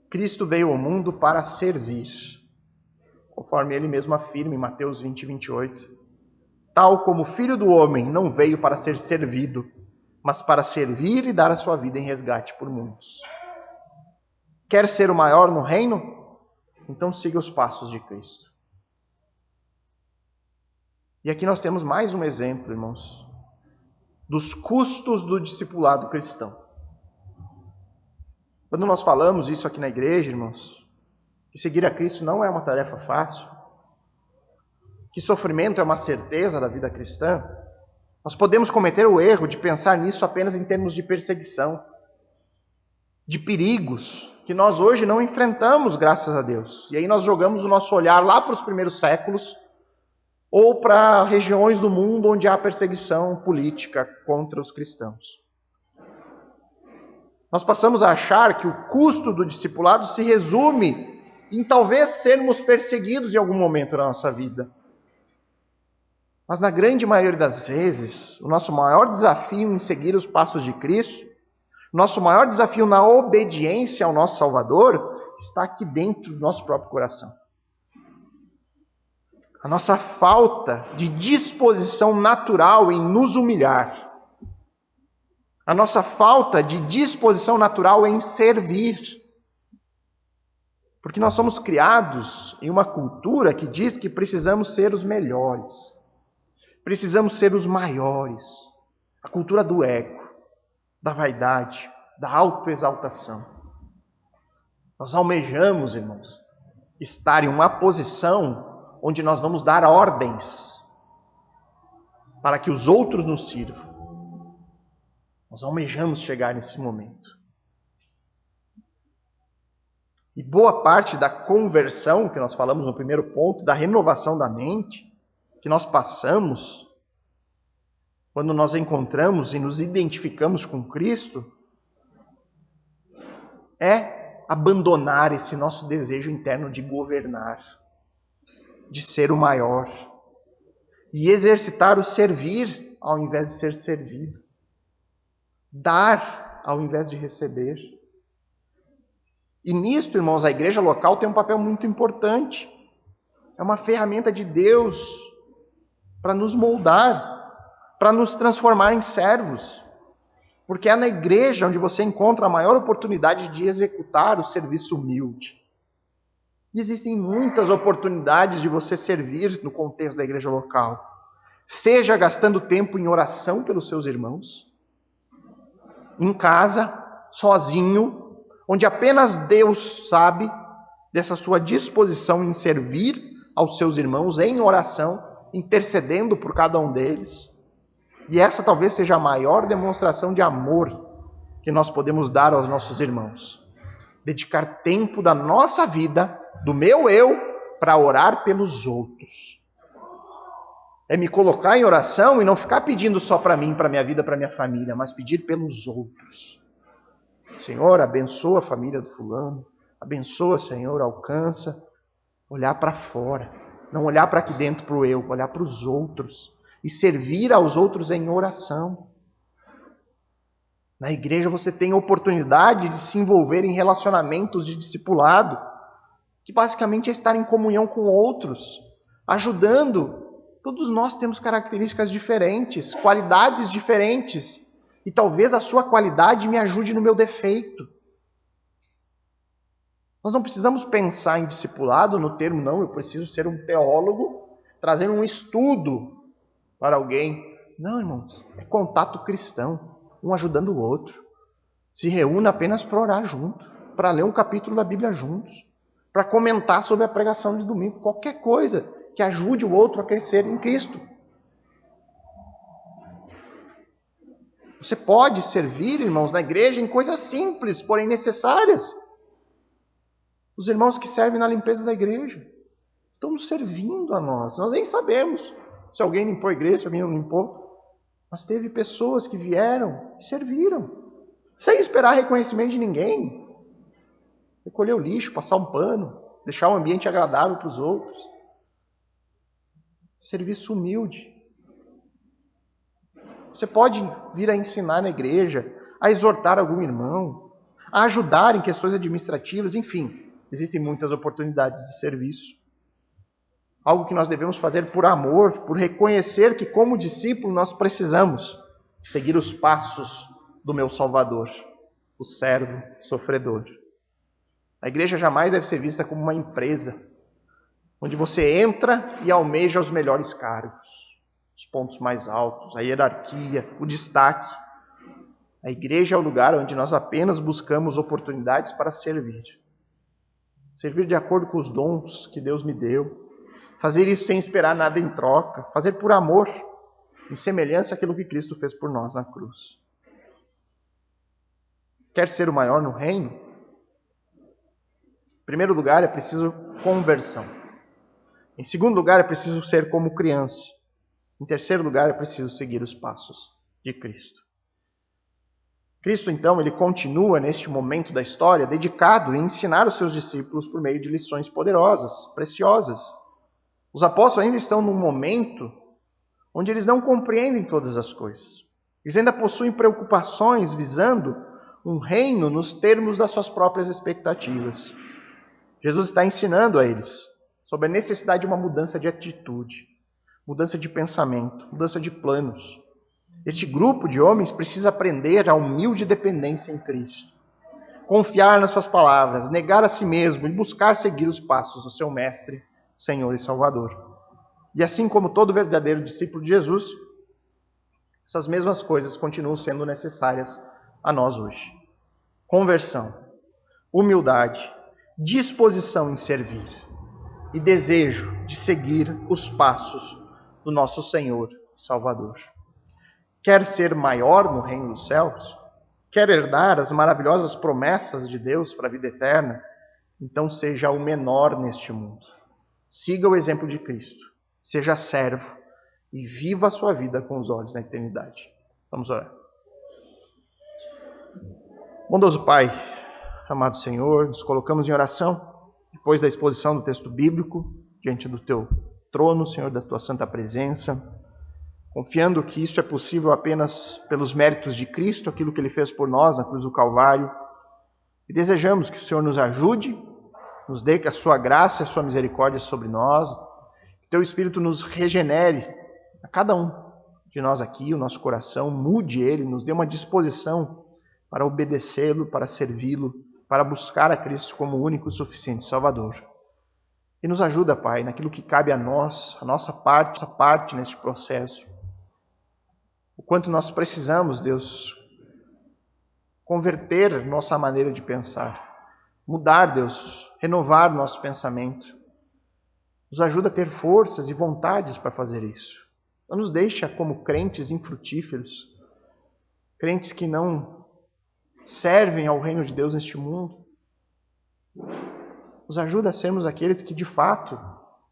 Cristo veio ao mundo para servir, conforme ele mesmo afirma em Mateus 20:28. Tal como o Filho do Homem não veio para ser servido, mas para servir e dar a sua vida em resgate por muitos. Quer ser o maior no reino? Então siga os passos de Cristo. E aqui nós temos mais um exemplo, irmãos, dos custos do discipulado cristão. Quando nós falamos isso aqui na igreja, irmãos, que seguir a Cristo não é uma tarefa fácil, que sofrimento é uma certeza da vida cristã, nós podemos cometer o erro de pensar nisso apenas em termos de perseguição, de perigos que nós hoje não enfrentamos, graças a Deus. E aí nós jogamos o nosso olhar lá para os primeiros séculos ou para regiões do mundo onde há perseguição política contra os cristãos. Nós passamos a achar que o custo do discipulado se resume em talvez sermos perseguidos em algum momento da nossa vida. Mas na grande maioria das vezes, o nosso maior desafio em seguir os passos de Cristo, nosso maior desafio na obediência ao nosso Salvador, está aqui dentro do nosso próprio coração. A nossa falta de disposição natural em nos humilhar. a nossa falta de disposição natural em servir. Porque nós somos criados em uma cultura que diz que precisamos ser os melhores, precisamos ser os maiores. A cultura do ego, da vaidade, da autoexaltação. Nós almejamos, irmãos, estar em uma posição onde nós vamos dar ordens para que os outros nos sirvam. Nós almejamos chegar nesse momento. E boa parte da conversão, que nós falamos no primeiro ponto, da renovação da mente, que nós passamos, quando nós encontramos e nos identificamos com Cristo, é abandonar esse nosso desejo interno de governar, de ser o maior, e exercitar o servir ao invés de ser servido, dar ao invés de receber. E nisto, irmãos, a igreja local tem um papel muito importante. É uma ferramenta de Deus para nos moldar, para nos transformar em servos. Porque é na igreja onde você encontra a maior oportunidade de executar o serviço humilde. E existem muitas oportunidades de você servir no contexto da igreja local. Seja gastando tempo em oração pelos seus irmãos, em casa, sozinho, onde apenas Deus sabe dessa sua disposição em servir aos seus irmãos em oração, intercedendo por cada um deles. E essa talvez seja a maior demonstração de amor que nós podemos dar aos nossos irmãos. Dedicar tempo da nossa vida, do meu eu, para orar pelos outros. É me colocar em oração e não ficar pedindo só para mim, para minha vida, para minha família, mas pedir pelos outros. Senhor, abençoa a família do fulano. Abençoa, Senhor, alcança. Olhar para fora. Não olhar para aqui dentro para o eu, olhar para os outros. E servir aos outros em oração. Na igreja você tem a oportunidade de se envolver em relacionamentos de discipulado, que basicamente é estar em comunhão com outros, ajudando. Todos nós temos características diferentes, qualidades diferentes. E talvez a sua qualidade me ajude no meu defeito. Nós não precisamos pensar em discipulado no termo, não, eu preciso ser um teólogo, trazendo um estudo para alguém. Não, irmãos, é contato cristão, um ajudando o outro. Se reúne apenas para orar junto, para ler um capítulo da Bíblia juntos, para comentar sobre a pregação de domingo, qualquer coisa que ajude o outro a crescer em Cristo. Você pode servir, irmãos, na igreja em coisas simples, porém necessárias. Os irmãos que servem na limpeza da igreja estão nos servindo a nós. Nós nem sabemos se alguém limpou a igreja, se alguém não limpou. Mas teve pessoas que vieram e serviram, sem esperar reconhecimento de ninguém. Recolher o lixo, passar um pano, deixar o ambiente agradável para os outros. Serviço humilde. Você pode vir a ensinar na igreja, a exortar algum irmão, a ajudar em questões administrativas, enfim, existem muitas oportunidades de serviço. Algo que nós devemos fazer por amor, por reconhecer que como discípulo nós precisamos seguir os passos do meu Salvador, o servo sofredor. A igreja jamais deve ser vista como uma empresa, onde você entra e almeja os melhores cargos. Os pontos mais altos, a hierarquia, o destaque. A igreja é o lugar onde nós apenas buscamos oportunidades para servir. Servir de acordo com os dons que Deus me deu. Fazer isso sem esperar nada em troca. Fazer por amor, em semelhança àquilo que Cristo fez por nós na cruz. Quer ser o maior no reino? Em primeiro lugar, é preciso conversão. Em segundo lugar, é preciso ser como criança. Em terceiro lugar, é preciso seguir os passos de Cristo. Cristo, então, ele continua neste momento da história dedicado em ensinar os seus discípulos por meio de lições poderosas, preciosas. Os apóstolos ainda estão num momento onde eles não compreendem todas as coisas. Eles ainda possuem preocupações visando um reino nos termos das suas próprias expectativas. Jesus está ensinando a eles sobre a necessidade de uma mudança de atitude, mudança de pensamento, mudança de planos. Este grupo de homens precisa aprender a humilde dependência em Cristo, confiar nas suas palavras, negar a si mesmo e buscar seguir os passos do seu Mestre, Senhor e Salvador. E assim como todo verdadeiro discípulo de Jesus, essas mesmas coisas continuam sendo necessárias a nós hoje. Conversão, humildade, disposição em servir e desejo de seguir os passos do nosso Senhor e Salvador. Quer ser maior no reino dos céus? Quer herdar as maravilhosas promessas de Deus para a vida eterna? Então seja o menor neste mundo. Siga o exemplo de Cristo. Seja servo e viva a sua vida com os olhos na eternidade. Vamos orar. Bondoso Pai, amado Senhor, nos colocamos em oração, depois da exposição do texto bíblico, diante do Teu trono, Senhor, da Tua santa presença, confiando que isso é possível apenas pelos méritos de Cristo, aquilo que Ele fez por nós na cruz do Calvário, e desejamos que o Senhor nos ajude, nos dê a Sua graça e a Sua misericórdia sobre nós, que Teu Espírito nos regenere, a cada um de nós aqui, o nosso coração, mude ele, nos dê uma disposição para obedecê-lo, para servi-lo, para buscar a Cristo como o único e suficiente Salvador. E nos ajuda, Pai, naquilo que cabe a nós, a nossa parte neste processo. O quanto nós precisamos, Deus, converter nossa maneira de pensar, mudar, Deus, renovar nosso pensamento. Nos ajuda a ter forças e vontades para fazer isso. Não nos deixa como crentes infrutíferos, crentes que não servem ao reino de Deus neste mundo. Nos ajuda a sermos aqueles que de fato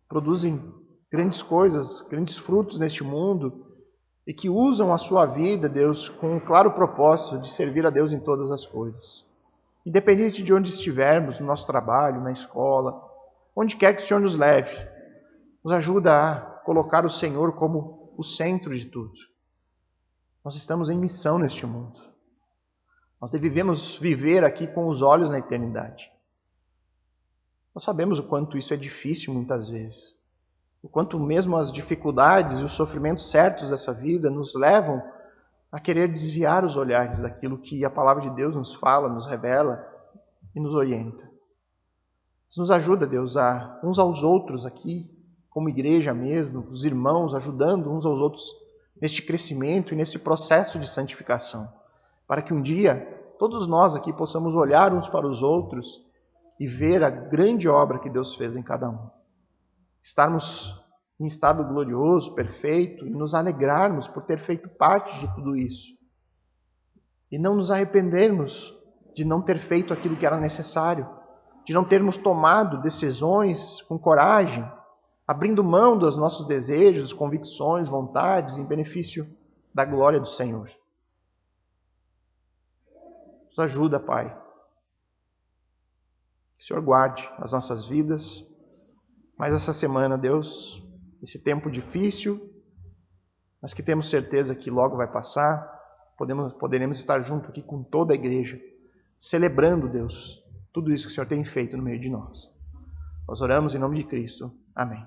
produzem grandes coisas, grandes frutos neste mundo e que usam a sua vida, Deus, com um claro propósito de servir a Deus em todas as coisas. Independente de onde estivermos, no nosso trabalho, na escola, onde quer que o Senhor nos leve, nos ajuda a colocar o Senhor como o centro de tudo. Nós estamos em missão neste mundo. Nós devemos viver aqui com os olhos na eternidade. Nós sabemos o quanto isso é difícil muitas vezes. O quanto mesmo as dificuldades e os sofrimentos certos dessa vida nos levam a querer desviar os olhares daquilo que a palavra de Deus nos fala, nos revela e nos orienta. Isso nos ajuda, Deus, a uns aos outros aqui, como igreja mesmo, os irmãos ajudando uns aos outros neste crescimento e nesse processo de santificação, para que um dia todos nós aqui possamos olhar uns para os outros e ver a grande obra que Deus fez em cada um. Estarmos em estado glorioso, perfeito, e nos alegrarmos por ter feito parte de tudo isso. E não nos arrependermos de não ter feito aquilo que era necessário, de não termos tomado decisões com coragem, abrindo mão dos nossos desejos, convicções, vontades, em benefício da glória do Senhor. Nos ajuda, Pai. Que o Senhor guarde as nossas vidas. Mas essa semana, Deus, esse tempo difícil, mas que temos certeza que logo vai passar, poderemos estar junto aqui com toda a igreja, celebrando, Deus, tudo isso que o Senhor tem feito no meio de nós. Nós oramos em nome de Cristo. Amém.